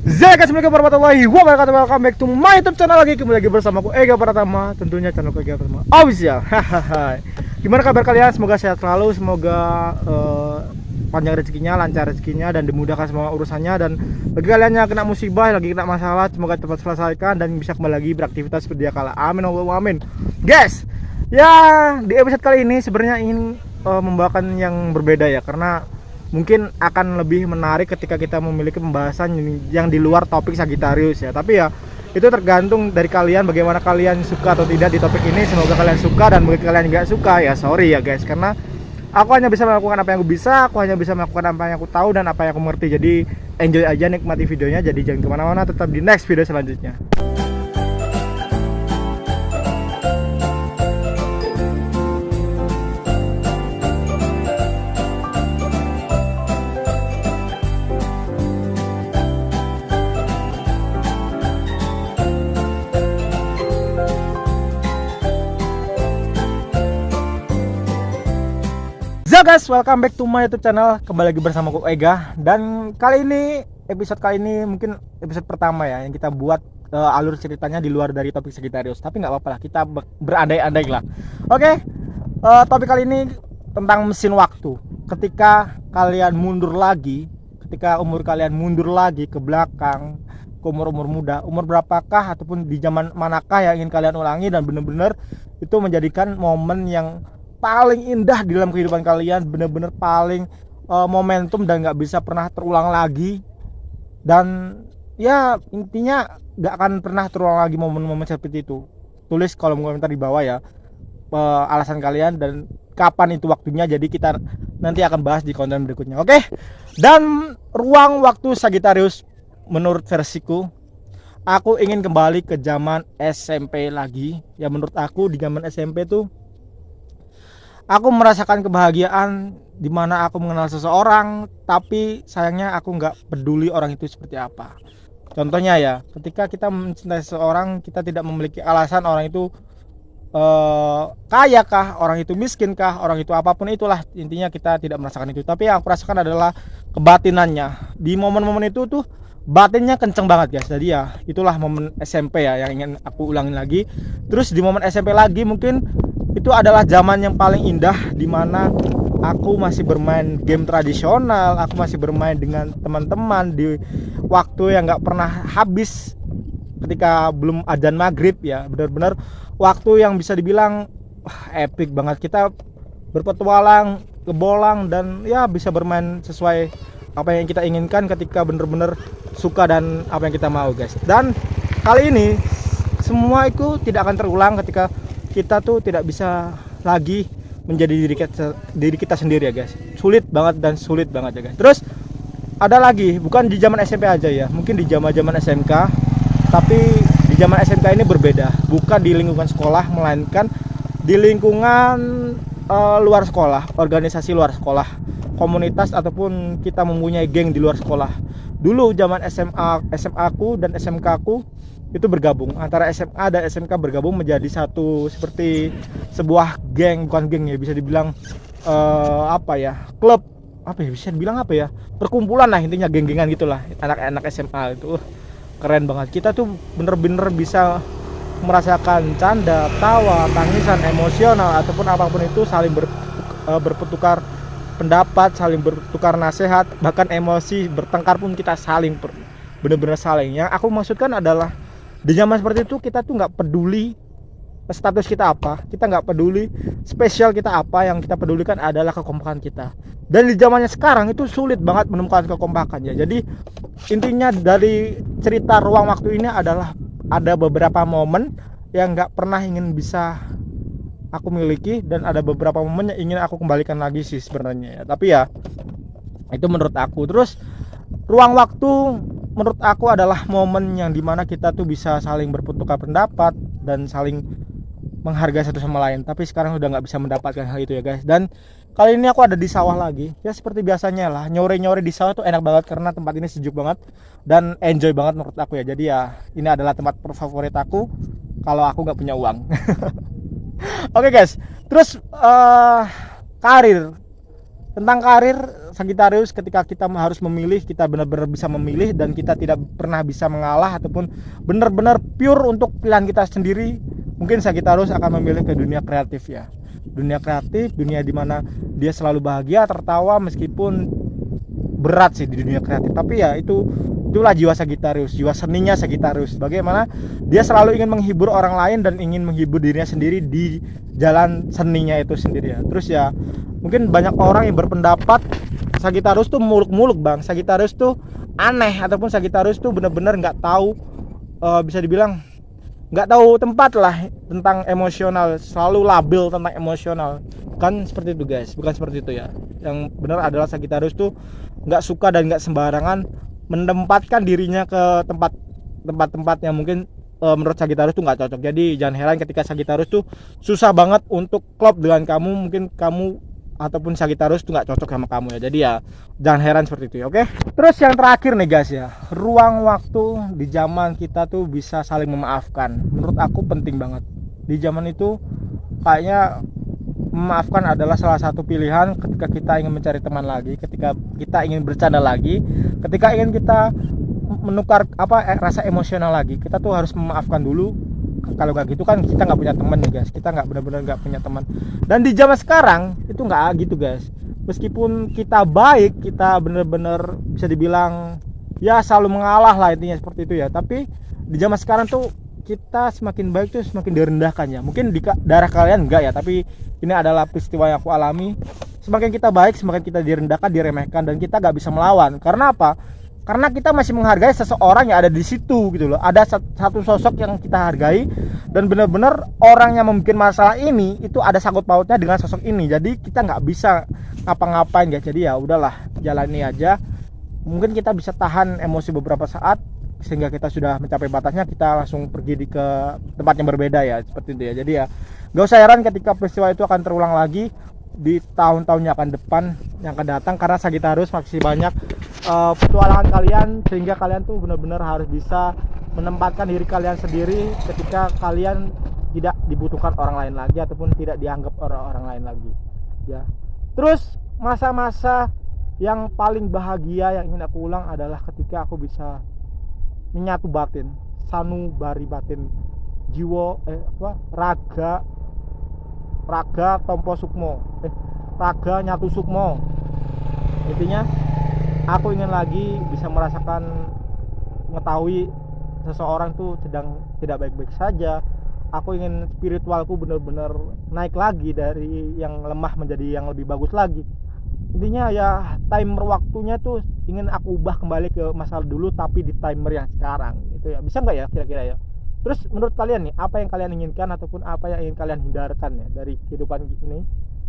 Assalamualaikum warahmatullahi wabarakatuh. Welcome back to my YouTube channel lagi. Kembali lagi bersama aku Ega Pratama. Tentunya channel Ega Pratama official. Hahaha. Gimana kabar kalian? Semoga sehat selalu. Semoga panjang rezekinya, lancar rezekinya, dan dimudahkan semua urusannya. Dan bagi kalian yang kena musibah, lagi kena masalah, semoga cepat selesaikan dan bisa kembali lagi beraktivitas seperti kala. Amin Allahumma amin. Guys, ya di episode kali ini sebenarnya ingin membawakan yang berbeda ya, karena mungkin akan lebih menarik ketika kita memiliki pembahasan yang di luar topik Sagittarius ya. Tapi ya itu tergantung dari kalian, bagaimana kalian suka atau tidak di topik ini. Semoga kalian suka, dan bagi kalian nggak suka ya sorry ya guys, karena aku hanya bisa melakukan apa yang aku bisa, aku hanya bisa melakukan apa yang aku tahu dan apa yang aku mengerti. Jadi enjoy aja, nikmati videonya. Jadi jangan kemana-mana, tetap di next video selanjutnya. Guys, welcome back to my YouTube channel. Kembali lagi bersama aku Ega. Dan kali ini, episode kali ini mungkin episode pertama ya yang kita buat alur ceritanya di luar dari topik Sagittarius. Tapi nggak apa-apa lah, kita berandai-andai lah. Oke, topik kali ini tentang mesin waktu. Ketika kalian mundur lagi, ketika umur kalian mundur lagi ke belakang, ke umur-umur muda, umur berapakah ataupun di zaman manakah yang ingin kalian ulangi, dan benar-benar itu menjadikan momen yang paling indah di dalam kehidupan kalian, bener-bener paling momentum dan nggak bisa pernah terulang lagi. Dan ya intinya nggak akan pernah terulang lagi momen-momen seperti itu. Tulis kolom komentar di bawah ya alasan kalian dan kapan itu waktunya. Jadi kita nanti akan bahas di konten berikutnya. Oke? Dan ruang waktu Sagittarius menurut versiku, aku ingin kembali ke zaman SMP lagi. Ya menurut aku di zaman SMP tuh aku merasakan kebahagiaan di mana aku mengenal seseorang, tapi sayangnya aku nggak peduli orang itu seperti apa. Contohnya ya, ketika kita mencintai seseorang, kita tidak memiliki alasan orang itu kaya kah, orang itu miskin kah, orang itu apapun itulah, intinya kita tidak merasakan itu. Tapi yang aku rasakan adalah kebatinannya. Di momen-momen itu tuh batinnya kenceng banget guys. Jadi ya itulah momen SMP ya yang ingin aku ulangin lagi. Terus di momen SMP lagi mungkin itu adalah zaman yang paling indah, dimana aku masih bermain game tradisional, aku masih bermain dengan teman-teman di waktu yang gak pernah habis ketika belum adzan maghrib ya. Benar-benar waktu yang bisa dibilang epic banget. Kita berpetualang, ngebolang, dan ya bisa bermain sesuai apa yang kita inginkan ketika benar-benar suka dan apa yang kita mau guys. Dan kali ini semua itu tidak akan terulang ketika kita tuh tidak bisa lagi menjadi diri kita sendiri ya guys. Sulit banget ya guys. Terus ada lagi, bukan di zaman SMP aja ya, mungkin di zaman SMK. Tapi di zaman SMK ini berbeda, bukan di lingkungan sekolah, melainkan di lingkungan luar sekolah, organisasi luar sekolah, komunitas, ataupun kita mempunyai geng di luar sekolah. Dulu zaman SMA ku dan SMK ku itu bergabung, antara SMA dan SMK bergabung menjadi satu, seperti sebuah geng, bukan geng ya, bisa dibilang apa ya, klub, apa ya, bisa dibilang apa ya, perkumpulan lah intinya, geng-gengan gitulah anak-anak SMA itu. Keren banget, kita tuh bener-bener bisa merasakan canda, tawa, tangisan, emosional, ataupun apapun itu, saling bertukar pendapat, saling bertukar nasihat, bahkan emosi, bertengkar pun kita saling bener-bener saling. Yang aku maksudkan adalah di zaman seperti itu kita tuh nggak peduli status kita apa, kita nggak peduli spesial kita apa, yang kita pedulikan adalah kekompakan kita. Dan di zamannya sekarang itu sulit banget menemukan kekompakan ya. Jadi intinya dari cerita ruang waktu ini adalah ada beberapa momen yang nggak pernah ingin bisa aku miliki, dan ada beberapa momen yang ingin aku kembalikan lagi sih sebenarnya ya. Tapi ya itu menurut aku. Terus ruang waktu menurut aku adalah momen yang dimana kita tuh bisa saling bertukar pendapat dan saling menghargai satu sama lain. Tapi sekarang udah nggak bisa mendapatkan hal itu ya guys. Dan kali ini aku ada di sawah lagi. Ya seperti biasanya lah, nyore-nyore di sawah tuh enak banget karena tempat ini sejuk banget dan enjoy banget menurut aku ya. Jadi ya ini adalah tempat favorit aku kalau aku nggak punya uang. Oke guys, terus karir. tentang karir Sagittarius. Ketika kita harus memilih, kita benar-benar bisa memilih dan kita tidak pernah bisa mengalah ataupun benar-benar pure untuk pilihan kita sendiri. Mungkin Sagittarius akan memilih ke dunia kreatif ya. Dunia kreatif, dunia dimana dia selalu bahagia, tertawa meskipun berat sih di dunia kreatif. Tapi ya itulah jiwa Sagittarius, jiwa seninya Sagittarius. Bagaimana dia selalu ingin menghibur orang lain dan ingin menghibur dirinya sendiri di jalan seninya itu sendiri ya. Terus ya mungkin banyak orang yang berpendapat Sagittarius tuh muluk-muluk bang, Sagittarius tuh aneh, ataupun Sagittarius tuh benar-benar nggak tahu, bisa dibilang nggak tahu tempat lah tentang emosional, selalu labil tentang emosional. Kan seperti itu guys, bukan seperti itu ya. Yang benar adalah Sagittarius tuh nggak suka dan nggak sembarangan menempatkan dirinya ke tempat-tempat yang mungkin menurut Sagittarius tuh nggak cocok. Jadi jangan heran ketika Sagittarius tuh susah banget untuk klop dengan kamu, mungkin kamu ataupun Sagittarius tuh nggak cocok sama kamu ya. Jadi ya jangan heran seperti itu ya, oke? Terus yang terakhir nih guys ya, ruang waktu di zaman kita tuh bisa saling memaafkan. Menurut aku penting banget. Di zaman itu kayaknya memaafkan adalah salah satu pilihan ketika kita ingin mencari teman lagi, ketika kita ingin bercanda lagi, ketika ingin kita menukar rasa emosional lagi. Kita tuh harus memaafkan dulu. Kalau nggak gitu kan kita nggak punya teman nih guys, kita nggak benar-benar nggak punya teman. Dan di zaman sekarang itu nggak gitu guys. Meskipun kita baik, kita benar-benar bisa dibilang ya selalu mengalah lah intinya seperti itu ya. Tapi di zaman sekarang tuh kita semakin baik tuh semakin direndahkan ya. Mungkin di daerah kalian enggak ya, tapi ini adalah peristiwa yang aku alami. Semakin kita baik, semakin kita direndahkan, diremehkan, dan kita nggak bisa melawan. Karena apa? Karena kita masih menghargai seseorang yang ada di situ gitu loh. Ada satu sosok yang kita hargai, dan benar-benar orang yang membuat masalah ini itu ada sangkut pautnya dengan sosok ini. Jadi kita nggak bisa ngapa-ngapain guys. Jadi ya udahlah, jalani aja. Mungkin kita bisa tahan emosi beberapa saat sehingga kita sudah mencapai batasnya, kita langsung pergi ke tempat yang berbeda ya, seperti itu ya. Jadi ya gak usah heran ketika peristiwa itu akan terulang lagi di tahun-tahun yang akan datang, karena Sagittarius masih banyak petualangan kalian, sehingga kalian tuh benar-benar harus bisa menempatkan diri kalian sendiri ketika kalian tidak dibutuhkan orang lain lagi ataupun tidak dianggap orang lain lagi ya. Terus masa-masa yang paling bahagia yang ingin aku ulang adalah ketika aku bisa menyatu batin, sanubari batin, jiwa raga tompo sukmo, raga nyatu sukmo. Intinya aku ingin lagi bisa merasakan, mengetahui seseorang tuh sedang tidak baik-baik saja. Aku ingin spiritualku benar-benar naik lagi dari yang lemah menjadi yang lebih bagus lagi. Intinya ya timer waktunya tuh ingin aku ubah kembali ke masa dulu, tapi di timer yang sekarang itu ya. Bisa nggak ya kira-kira ya? Terus menurut kalian nih, apa yang kalian inginkan ataupun apa yang ingin kalian hindarkan ya dari kehidupan ini?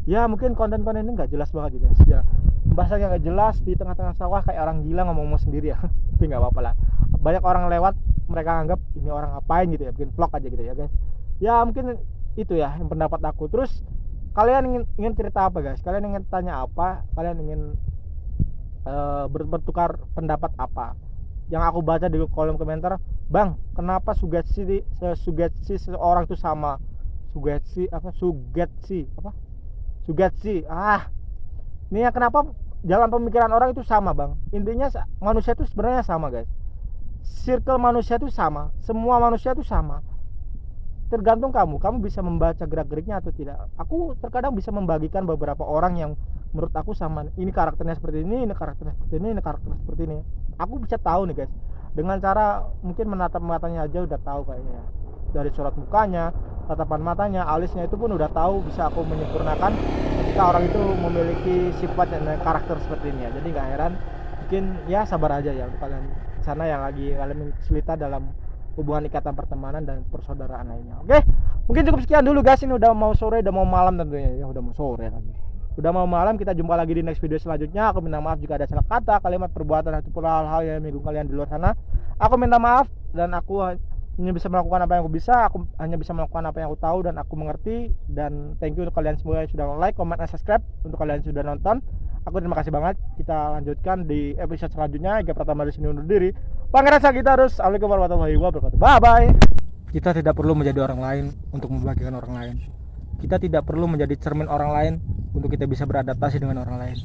Ya mungkin konten-konten ini nggak jelas banget guys ya, bahasanya nggak jelas di tengah-tengah sawah kayak orang gila ngomong sendiri ya. Tapi nggak apa-apa lah, banyak orang lewat, mereka anggap ini orang ngapain gitu ya, bikin vlog aja gitu ya guys. Ya mungkin itu ya yang pendapat aku. Terus kalian ingin cerita apa guys? Kalian ingin tanya apa? Kalian ingin bertukar pendapat apa? Yang aku baca di kolom komentar, bang, kenapa sugesti seseorang itu sama? Sugesti ini ya, kenapa jalan pemikiran orang itu sama bang? Intinya manusia itu sebenarnya sama guys. Circle manusia itu sama, semua manusia itu sama. Tergantung kamu bisa membaca gerak-geriknya atau tidak. Aku terkadang bisa membagikan beberapa orang yang menurut aku sama. Ini karakternya seperti ini karakternya seperti ini, ini karakternya seperti ini. Aku bisa tahu nih guys, dengan cara mungkin menatap matanya aja udah tahu kayaknya ya. Dari sorot mukanya, tatapan matanya, alisnya itu pun udah tahu, bisa aku menyempurnakan ketika orang itu memiliki sifat dan karakter seperti ini ya. Jadi nggak heran, mungkin ya sabar aja ya untuk kalian sana yang lagi kalian kesulitan dalam hubungan ikatan pertemanan dan persaudaraan lainnya. Oke, mungkin cukup sekian dulu guys. Ini udah mau sore, udah mau malam tentunya ya, udah mau sore lagi, udah mau malam. Kita jumpa lagi di next video selanjutnya. Aku minta maaf jika ada salah kata, kalimat, perbuatan ataupun hal-hal yang menyinggung kalian di luar sana. Aku minta maaf, dan aku hanya bisa melakukan apa yang aku bisa. Aku hanya bisa melakukan apa yang aku tahu dan aku mengerti. Dan thank you untuk kalian semua yang sudah like, comment, dan subscribe. Untuk kalian yang sudah nonton, aku terima kasih banget. Kita lanjutkan di episode selanjutnya. Ega Pratama di sini undur diri. Pangeran Sagittarius. Assalamualaikum warahmatullahi wabarakatuh. Bye bye. Kita tidak perlu menjadi orang lain untuk membahagiakan orang lain. Kita tidak perlu menjadi cermin orang lain untuk kita bisa beradaptasi dengan orang lain.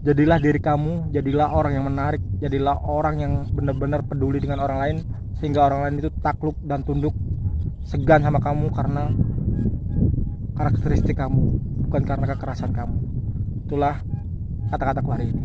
Jadilah diri kamu, jadilah orang yang menarik, jadilah orang yang benar-benar peduli dengan orang lain, sehingga orang lain itu takluk dan tunduk, segan sama kamu karena karakteristik kamu, bukan karena kekerasan kamu. Itulah kata-kataku hari ini.